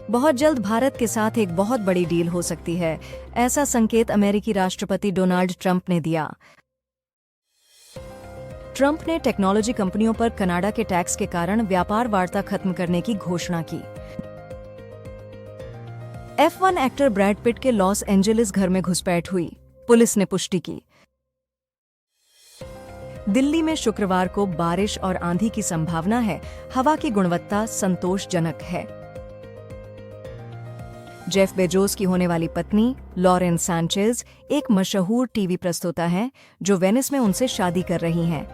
बहुत जल्द भारत के साथ एक बहुत बड़ी डील हो सकती है, ऐसा संकेत अमेरिकी राष्ट्रपति डोनाल्ड ट्रंप ने दिया। ट्रंप ने टेक्नोलॉजी कंपनियों पर कनाडा के टैक्स के कारण व्यापार वार्ता खत्म करने की घोषणा की। F1 एक्टर ब्रैड पिट के लॉस एंजेलिस घर में घुसपैठ हुई, पुलिस ने पुष्टि की। दिल्ली में शुक्रवार को बारिश और आंधी की संभावना है, हवा की गुणवत्ता संतोषजनक है। जेफ बेजोस की होने वाली पत्नी लॉरेन सैंचेज एक मशहूर टीवी प्रस्तोता हैं, जो वेनिस में उनसे शादी कर रही हैं।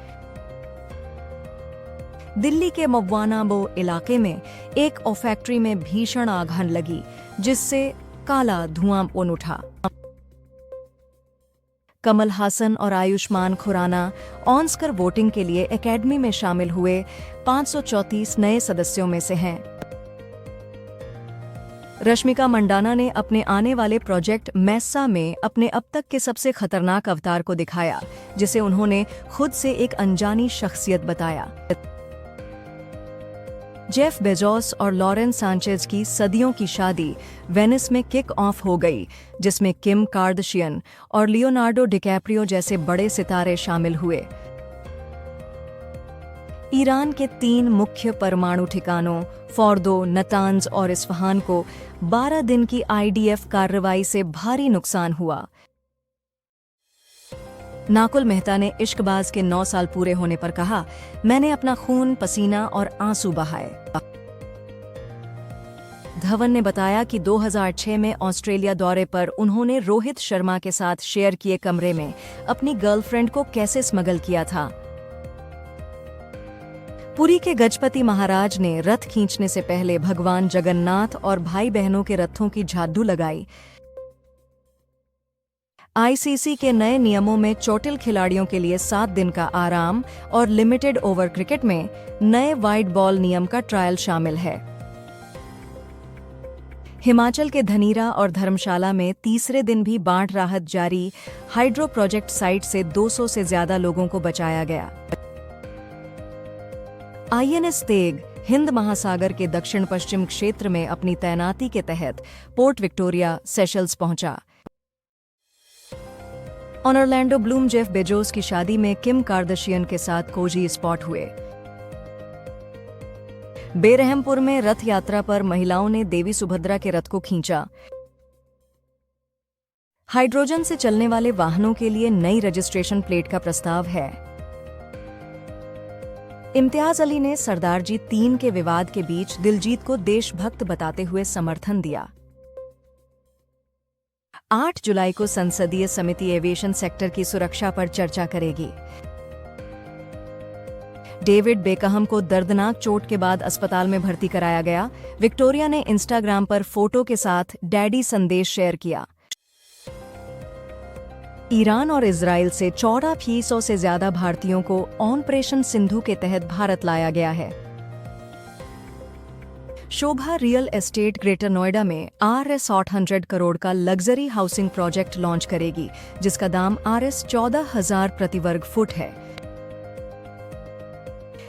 दिल्ली के मवानाबो इलाके में एक फैक्ट्री में भीषण आग लगी, जिससे काला धुआं उठा। कमल हासन और आयुष्मान खुराना ऑस्कर वोटिंग के लिए एकेडमी में शामिल हुए 534 नए सदस्यों में से हैं। रश्मिका मंडाना ने अपने आने वाले प्रोजेक्ट मैस्सा में अपने अब तक के सबसे खतरनाक अवतार को दिखाया, जिसे उन्होंने खुद से एक अनजानी शख्सियत बताया। जेफ बेजोस और लॉरेन सैंचेज की सदियों की शादी वेनिस में किक ऑफ हो गई, जिसमें किम कार्दशियन और लियोनार्डो डिकैप्रियो जैसे बड़े सितारे शामिल हुए। ईरान के 3 मुख्य परमाणु ठिकानों फोर्दो, नतांज और इस्फहान को 12 दिन की IDF कार्रवाई से भारी नुकसान हुआ। नाकुल मेहता ने इश्कबाज के 9 साल पूरे होने पर कहा, मैंने अपना खून, पसीना और आंसू बहाए। धवन ने बताया कि 2006 में ऑस्ट्रेलिया दौरे पर उन्होंने रोहित शर्मा के साथ शेयर किए कमरे में अपनी गर्लफ्रेंड को कैसे स्मगल किया था। पुरी के गजपति महाराज ने रथ खींचने से पहले भगवान जगन्नाथ और भाई बहनों के रथों की झाड़ू लगाई। ICC के नए नियमों में चोटिल खिलाड़ियों के लिए 7 दिन का आराम और लिमिटेड ओवर क्रिकेट में नए वाइड बॉल नियम का ट्रायल शामिल है। हिमाचल के धनीरा और धर्मशाला में तीसरे दिन भी बाढ़ राहत जारी, हाइड्रो प्रोजेक्ट साइट से 200 से ज्यादा लोगों को बचाया गया। INS तेग हिंद महासागर के दक्षिण पश्चिम क्षेत्र में अपनी तैनाती के तहत पोर्ट विक्टोरिया, सेशल्स पहुंचा। ऑर्लैंडो ब्लूम जेफ बेजोस की शादी में किम कार्दशियन के साथ कोजी स्पॉट हुए। बेरहमपुर में रथ यात्रा पर महिलाओं ने देवी सुभद्रा के रथ को खींचा। हाइड्रोजन से चलने वाले वाहनों के लिए नई रजिस्ट्रेशन प्लेट का प्रस्ताव है। इम्तियाज अली ने सरदारजी 3 के विवाद के बीच दिलजीत को देशभक्त बताते हुए समर्थन दिया। 8 जुलाई को संसदीय समिति एविएशन सेक्टर की सुरक्षा पर चर्चा करेगी। डेविड बेकहम को दर्दनाक चोट के बाद अस्पताल में भर्ती कराया गया। विक्टोरिया ने इंस्टाग्राम पर फोटो के साथ डैडी संदेश शेयर किया। ईरान और इजराइल से 1400 से ज्यादा भारतीयों को ऑपरेशन सिंधु के तहत भारत लाया गया है। शोभा रियल एस्टेट ग्रेटर नोएडा में RS 800 करोड़ का लग्जरी हाउसिंग प्रोजेक्ट लॉन्च करेगी, जिसका दाम RS 14,000 प्रति वर्ग फुट है।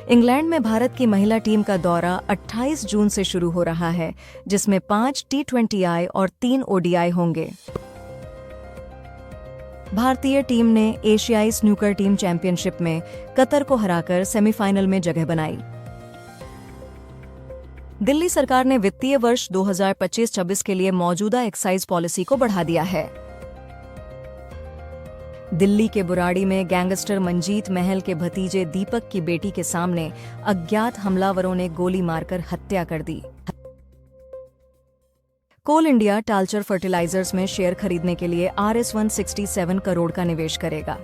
इंग्लैंड में भारत की महिला टीम का दौरा 28 जून से शुरू हो रहा है, जिसमें 5 T20I और 3 ODI होंगे। भारतीय टीम ने एशियाई स्नूकर टीम चैंपियनशिप में कतर को हराकर सेमीफाइनल में जगह बनाई। दिल्ली सरकार ने वित्तीय वर्ष 2025-26 के लिए मौजूदा एक्साइज पॉलिसी को बढ़ा दिया है। दिल्ली के बुराड़ी में गैंगस्टर मंजीत महल के भतीजे दीपक की बेटी के सामने अज्ञात हमलावरों ने गोली मारकर हत्या कर दी। कोल इंडिया टालचर फर्टिलाइजर्स में शेयर खरीदने के लिए RS 167 करोड़ का निवेश करेगा।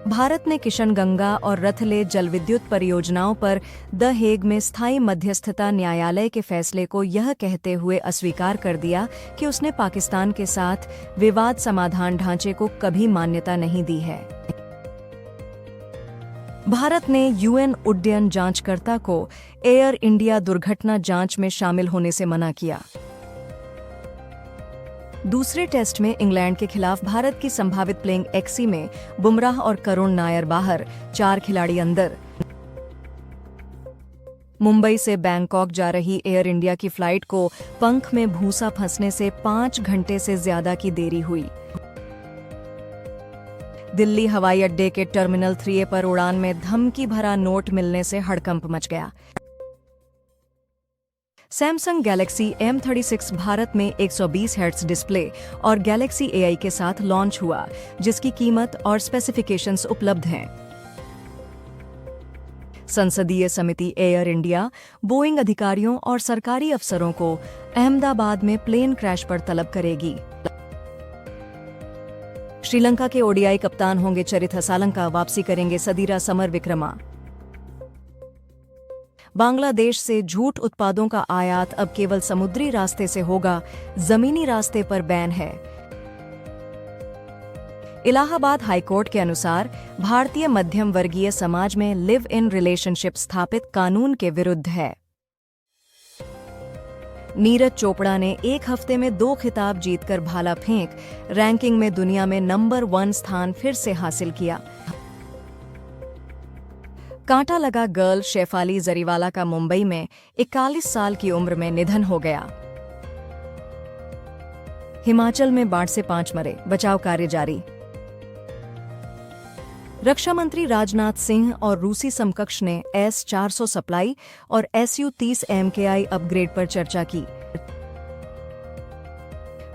भारत ने किशनगंगा और रथले जलविद्युत परियोजनाओं पर द हेग में स्थायी मध्यस्थता न्यायालय के फैसले को यह कहते हुए अस्वीकार कर दिया कि उसने पाकिस्तान के साथ विवाद समाधान ढांचे को कभी मान्यता नहीं दी है। भारत ने UN उड्डयन जांचकर्ता को एयर इंडिया दुर्घटना जांच में शामिल होने से मना किया। दूसरे टेस्ट में इंग्लैंड के खिलाफ भारत की संभावित प्लेइंग 11 में बुमराह और करुण नायर बाहर, 4 खिलाड़ी अंदर। मुंबई से बैंकॉक जा रही एयर इंडिया की फ्लाइट को पंख में भूसा फंसने से 5 घंटे से ज्यादा की देरी हुई। दिल्ली हवाई अड्डे के टर्मिनल 3A पर उड़ान में धमकी भरा नोट मिलने से हड़कंप मच गया। सैमसंग गैलेक्सी M36 भारत में 120 हर्ट्ज डिस्प्ले और गैलेक्सी AI के साथ लॉन्च हुआ, जिसकी कीमत और स्पेसिफिकेशंस उपलब्ध हैं। संसदीय समिति एयर इंडिया बोइंग अधिकारियों और सरकारी अफसरों को अहमदाबाद में प्लेन क्रैश पर तलब करेगी। श्रीलंका के ODI कप्तान होंगे चरित हसालंका, वापसी करेंगे सदीरा समर विक्रमा। बांग्लादेश से झूठ उत्पादों का आयात अब केवल समुद्री रास्ते से होगा, जमीनी रास्ते पर बैन है। इलाहाबाद हाईकोर्ट के अनुसार भारतीय मध्यम वर्गीय समाज में लिव इन रिलेशनशिप स्थापित कानून के विरुद्ध है। नीरज चोपड़ा ने एक हफ्ते में 2 खिताब जीतकर भाला फेंक रैंकिंग में दुनिया में नंबर 1 स्थान फिर से हासिल किया। कांटा लगा गर्ल शेफाली जरीवाला का मुंबई में 41 साल की उम्र में निधन हो गया। हिमाचल में बाढ़ से 5 मरे, बचाव कार्य जारी। रक्षा मंत्री राजनाथ सिंह और रूसी समकक्ष ने S-400 सप्लाई और Su-30 MKI अपग्रेड पर चर्चा की।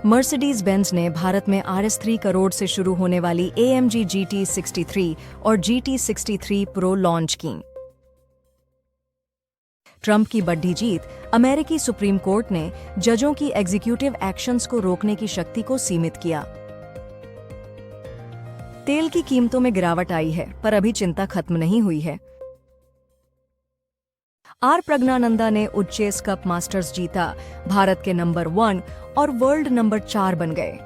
मर्सिडीज बेंज ने भारत में RS3 करोड़ से शुरू होने वाली AMG GT63 और GT63 Pro लॉन्च की। ट्रंप की बड़ी जीत, अमेरिकी सुप्रीम कोर्ट ने जजों की एग्जीक्यूटिव एक्शंस को रोकने की शक्ति को सीमित किया। तेल की कीमतों में गिरावट आई है, पर अभी चिंता खत्म नहीं हुई है। आर प्रज्ञानंदा ने उच्चेस कप मास्टर्स जीता, भारत के नंबर 1 और वर्ल्ड नंबर 4 बन गए।